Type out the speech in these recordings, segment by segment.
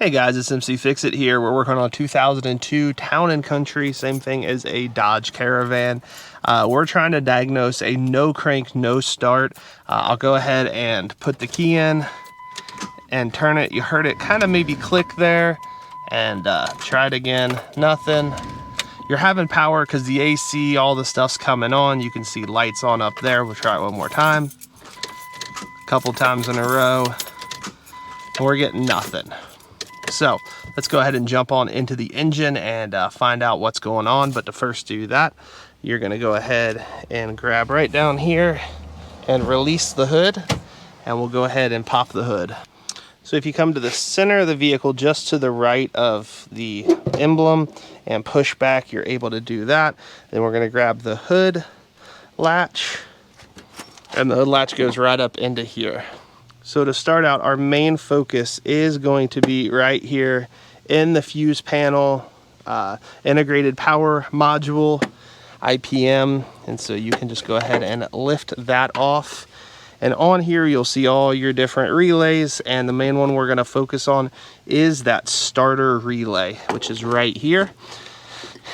Hey guys, it's mcfixit here. We're working on a 2002 Town and Country, same thing as a Dodge Caravan. We're trying to diagnose a no crank, no start. I'll go ahead and put the key in and turn it. You heard it kind of maybe click there, and try it again, nothing. You're having power because the AC, all the stuff's coming on. You can see lights on up there. We'll try it one more time. A couple times in a row, and we're getting nothing. So let's go ahead and jump on into the engine and find out what's going on. But to first do that, you're gonna go ahead and grab right down here and release the hood, and we'll go ahead and pop the hood. So if you come to the center of the vehicle, just to the right of the emblem, and push back, you're able to do that. Then we're gonna grab the hood latch, and the hood latch goes right up into here. So to start out, our main focus is going to be right here in the fuse panel, integrated power module, IPM. And so you can just go ahead and lift that off. And on here, you'll see all your different relays. And the main one we're gonna focus on is that starter relay, which is right here.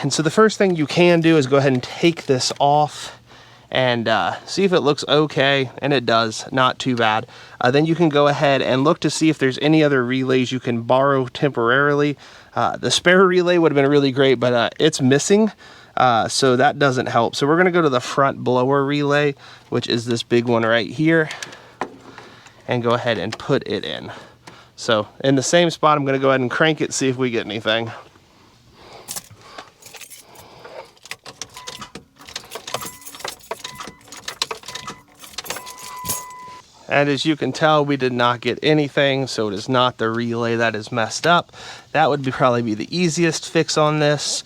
And so the first thing you can do is go ahead and take this off and see if it looks okay, and it does, not too bad. Then you can go ahead and look to see if there's any other relays you can borrow temporarily. The spare relay would have been really great, but it's missing, so that doesn't help. So we're gonna go to the front blower relay, which is this big one right here, and go ahead and put it in. So in the same spot, I'm gonna go ahead and crank it, see if we get anything. And as you can tell, we did not get anything, so it is not the relay that is messed up. That would probably be the easiest fix on this.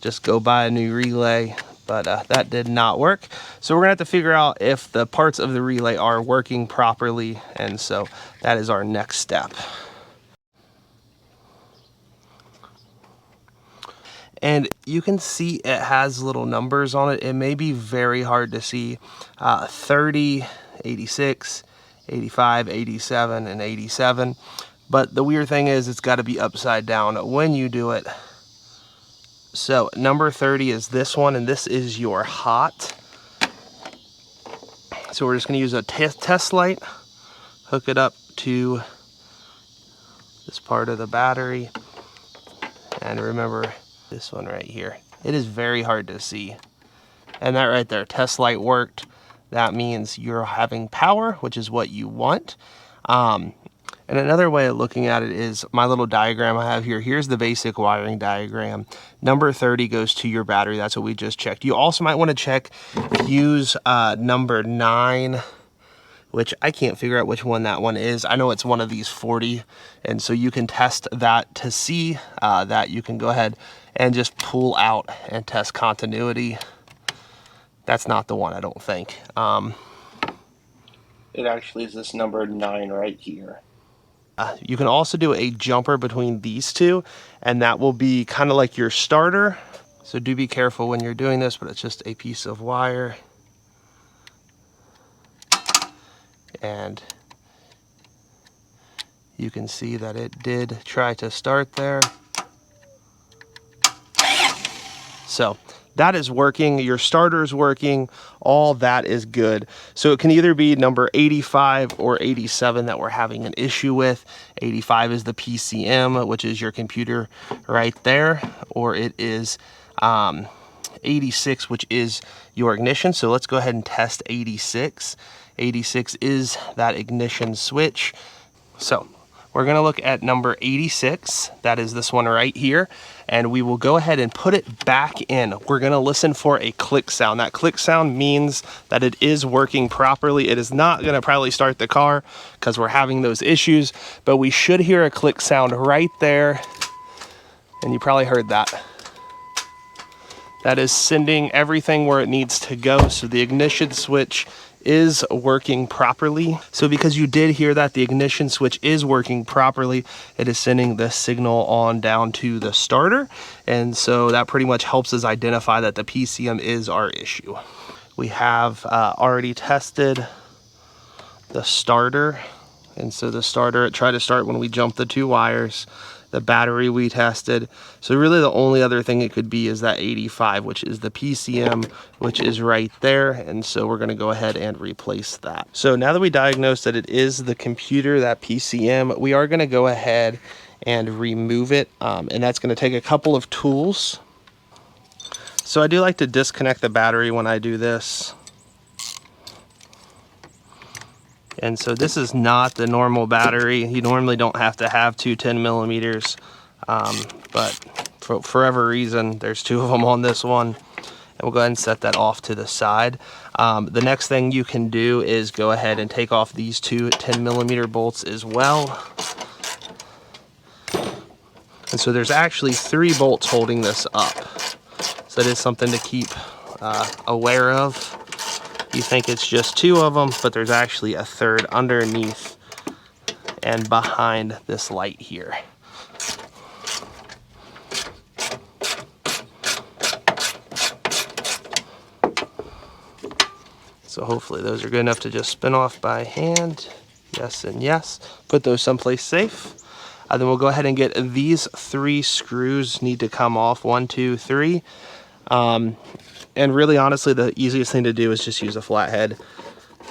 Just go buy a new relay, but that did not work. So we're gonna have to figure out if the parts of the relay are working properly, and so that is our next step. And you can see it has little numbers on it. It may be very hard to see. 30, 86, 85, 87, and 87. But the weird thing is it's got to be upside down when you do it. So number 30 is this one, and this is your hot. So we're just going to use a test light, hook it up to this part of the battery, and remember this one right here. It is very hard to see. And that right there, test light worked. That means you're having power, which is what you want. And another way of looking at it is my little diagram I have here. Here's the basic wiring diagram. Number 30 goes to your battery. That's what we just checked. You also might want to check fuse number 9, which I can't figure out which one that one is. I know it's one of these 40. And so you can test that to see that. You can go ahead and just pull out and test continuity. That's not the one, I don't think. It actually is this number 9 right here. You can also do a jumper between these two, and that will be kind of like your starter. So do be careful when you're doing this, but it's just a piece of wire. And you can see that it did try to start there. So that is working, your starter is working, all that is good. So it can either be number 85 or 87 that we're having an issue with. 85 is the PCM, which is your computer right there, or it is 86, which is your ignition. So let's go ahead and test 86. 86 is that ignition switch. So we're gonna look at number 86, that is this one right here, and we will go ahead and put it back in. We're gonna listen for a click sound. That click sound means that it is working properly. It is not gonna probably start the car because we're having those issues, but we should hear a click sound right there, and you probably heard that. That is sending everything where it needs to go, so the ignition switch is working properly. So because you did hear that the ignition switch is working properly, it is sending the signal on down to the starter. And so that pretty much helps us identify that the PCM is our issue. We have already tested the starter. And so the starter, it tried to start when we jumped the 2 wires. the battery we tested. So really the only other thing it could be is that 85, which is the PCM, which is right there. And so we're gonna go ahead and replace that. So now that we diagnosed that it is the computer, that PCM, we are gonna go ahead and remove it. And that's gonna take a couple of tools. So I do like to disconnect the battery when I do this. And so this is not the normal battery. You normally don't have to have two 10 millimeters, but for whatever reason, there's two of them on this one. And we'll go ahead and set that off to the side. The next thing you can do is go ahead and take off these two 10 millimeter bolts as well. And so there's actually 3 bolts holding this up. So that is something to keep aware of. You think it's just 2 of them, but there's actually a 3rd underneath and behind this light here. So hopefully those are good enough to just spin off by hand. Yes and yes. Put those someplace safe. Then we'll go ahead and get these 3 screws need to come off. 1, 2, 3. And really, honestly, the easiest thing to do is just use a flathead.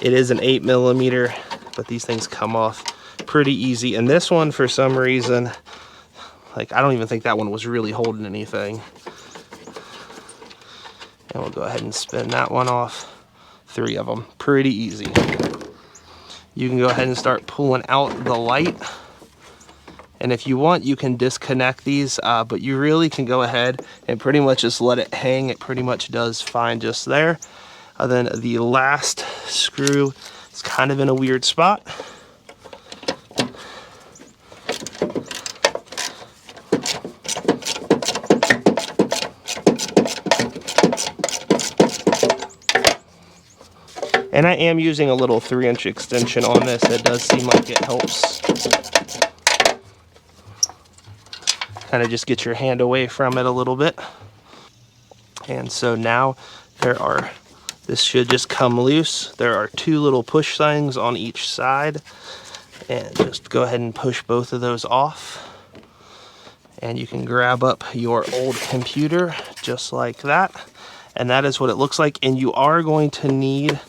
It is an 8 millimeter, but these things come off pretty easy. And this one, for some reason, like, I don't even think that one was really holding anything. And we'll go ahead and spin that one off. 3 of them, pretty easy. You can go ahead and start pulling out the light. And if you want, you can disconnect these, but you really can go ahead and pretty much just let it hang. It pretty much does fine just there. Then the last screw is kind of in a weird spot. And I am using a little 3-inch extension on this. It does seem like it helps. Kind of just get your hand away from it a little bit. And so now this should just come loose. There are 2 little push things on each side. And just go ahead and push both of those off. And you can grab up your old computer just like that. And that is what it looks like. And you are going to need,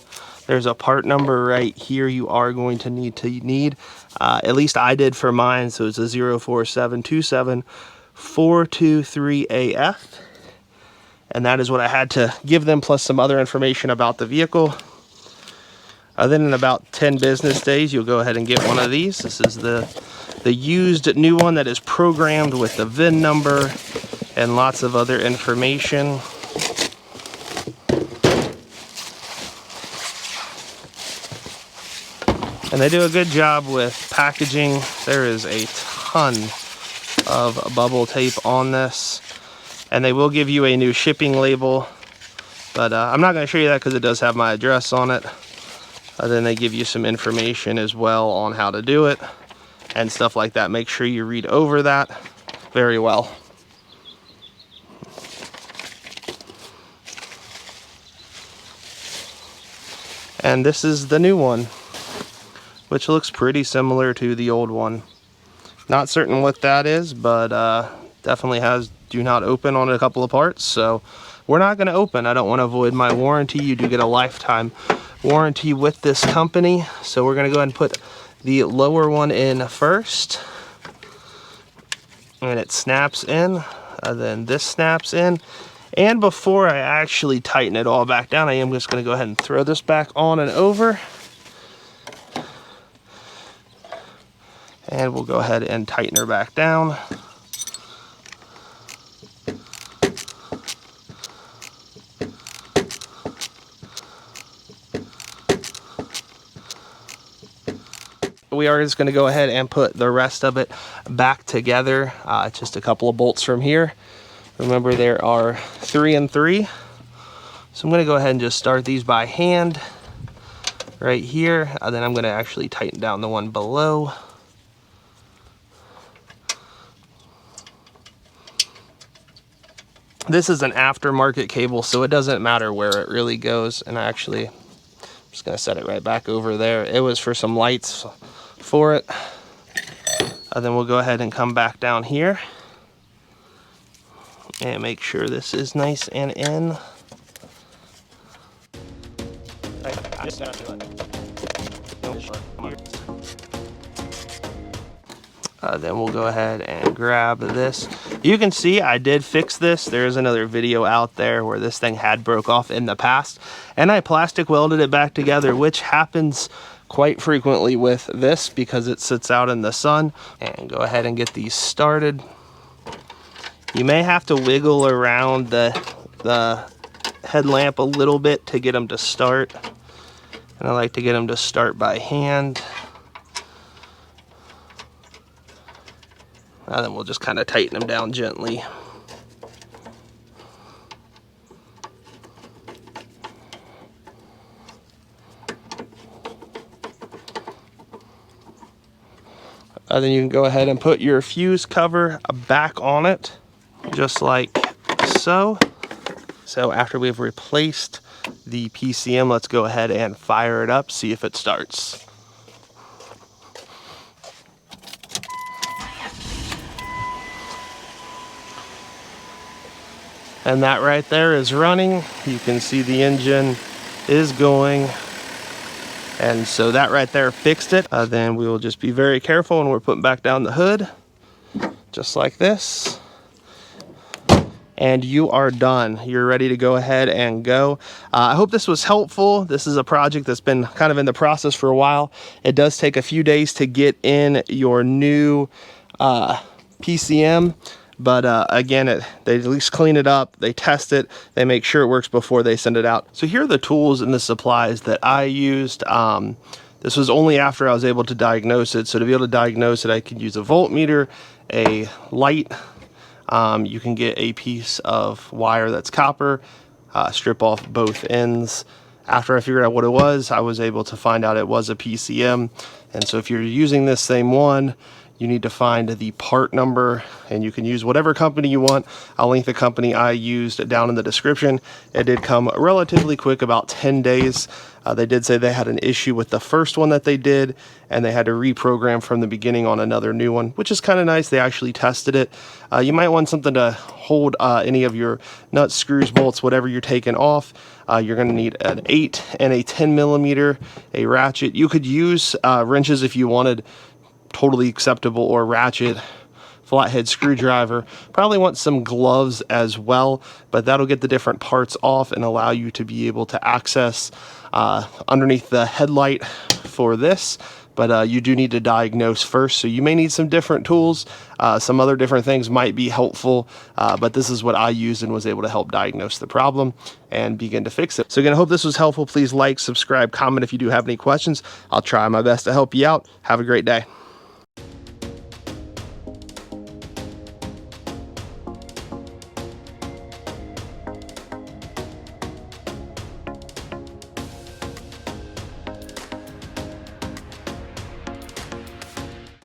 there's a part number right here you are going to need. At least I did for mine, so it's a 04727-423AF. And that is what I had to give them, plus some other information about the vehicle. Then in about 10 business days, you'll go ahead and get one of these. This is the used new one that is programmed with the VIN number and lots of other information. And they do a good job with packaging. There is a ton of bubble tape on this. And they will give you a new shipping label. But I'm not going to show you that because it does have my address on it. Then they give you some information as well on how to do it and stuff like that. Make sure you read over that very well. And this is the new one, which looks pretty similar to the old one. Not certain what that is, but definitely has do not open on a couple of parts. So we're not going to open. I don't want to avoid my warranty. You do get a lifetime warranty with this company. So we're going to go ahead and put the lower one in first. And it snaps in. Then this snaps in. And before I actually tighten it all back down, I am just going to go ahead and throw this back on and over. And we'll go ahead and tighten her back down. We are just going to go ahead and put the rest of it back together. Just a couple of bolts from here. Remember, there are 3 and 3. So I'm going to go ahead and just start these by hand right here. Then I'm going to actually tighten down the one below. This is an aftermarket cable, so it doesn't matter where it really goes. And I'm just going to set it right back over there. It was for some lights for it. Then we'll go ahead and come back down here and make sure this is nice and in. Then we'll go ahead and grab this. You can see I did fix this. There's another video out there where this thing had broke off in the past, and I plastic welded it back together, which happens quite frequently with this because it sits out in the sun. And go ahead and get these started. You may have to wiggle around the headlamp a little bit to get them to start, and I like to get them to start by hand. And then we'll just kind of tighten them down gently. Then you can go ahead and put your fuse cover back on it, just like so. So after we've replaced the PCM, let's go ahead and fire it up, see if it starts. And that right there is running. You can see the engine is going. And so that right there fixed it. Then we will just be very careful when we're putting back down the hood, just like this. And you are done. You're ready to go ahead and go. I hope this was helpful. This is a project that's been kind of in the process for a while. It does take a few days to get in your new PCM. But again, they at least clean it up, they test it, they make sure it works before they send it out. So here are the tools and the supplies that I used. This was only after I was able to diagnose it. So to be able to diagnose it, I could use a voltmeter, a light. You can get a piece of wire that's copper, strip off both ends. After I figured out what it was, I was able to find out it was a PCM. And so if you're using this same one, you need to find the part number, and you can use whatever company you want. I'll link the company I used down in the description. It did come relatively quick, about 10 days. They did say they had an issue with the first one that they did, and they had to reprogram from the beginning on another new one, which is kind of nice. They actually tested it. You might want something to hold any of your nuts, screws, bolts, whatever you're taking off. You're going to need an 8 and a 10 millimeter, a ratchet. You could use wrenches if you wanted, totally acceptable, or ratchet, flathead screwdriver. Probably want some gloves as well, but that'll get the different parts off and allow you to be able to access underneath the headlight for this. But you do need to diagnose first, so you may need some different tools. Some other different things might be helpful, but this is what I used and was able to help diagnose the problem and begin to fix it. So again, I hope this was helpful. Please like, subscribe, comment if you do have any questions. I'll try my best to help you out. Have a great day.